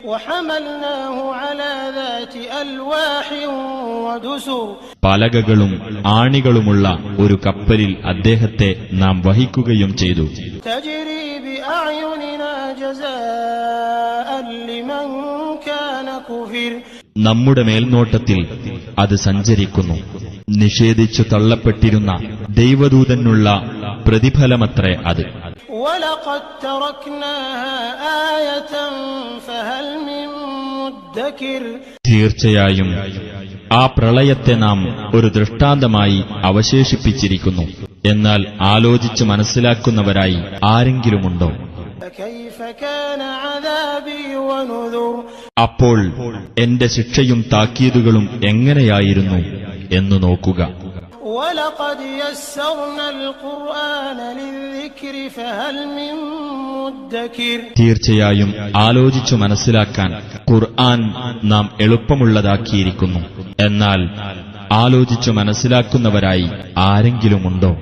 وحملناه على ذات ألواح ودسر പലകകളും ആണികളുമുള്ള ഒരു കപ്പലിൽ അദ്ദേഹത്തെ നാം വഹിക്കുകയും ചെയ്തു. تجري بأعيننا جزاء لمن كان كفر നമ്മുടെ മേൽനോട്ടത്തിൽ അത് സഞ്ചരിക്കുന്നു. നിഷേധിച്ചു തള്ളപ്പെട്ടിരുന്ന ദൈവദൂതനുള്ള പ്രതിഫലമത്രേ അത്. وَلَقَدْ تَرَكْنَاهَا آيَةً فَهَلْ مِن مُّدَّكِرٍ തീർച്ചയായും ആ പ്രളയത്തെ നാം ഒരു ദൃഷ്ടാന്തമായി അവശേഷിപ്പിച്ചിരിക്കുന്നു. എന്നാൽ ആലോചിച്ചു മനസ്സിലാക്കുന്നവരായി ആരെങ്കിലുമുണ്ടോ? فَكَيْفَ كَانَ عَذَابِي وَنُذُرِ അപ്പോൾ എന്റെ ശിക്ഷയും താക്കീതുകളും എങ്ങനെയായിരുന്നു എന്നു നോക്കുക. وَلَقَدْ يَسَّرْنَا الْقُرْآنَ لِلذِّكْرِ فَهَلْ مِن مُّدَّكِرٍ തീർച്ചയായും ആലോചിച്ചു മനസ്സിലാക്കാൻ ഖുർആൻ നാം എളുപ്പമുള്ളതാക്കിയിരിക്കുന്നു. എന്നാൽ ആലോചിച്ചു മനസ്സിലാക്കുന്നവരായി ആരെങ്കിലുമുണ്ടോ?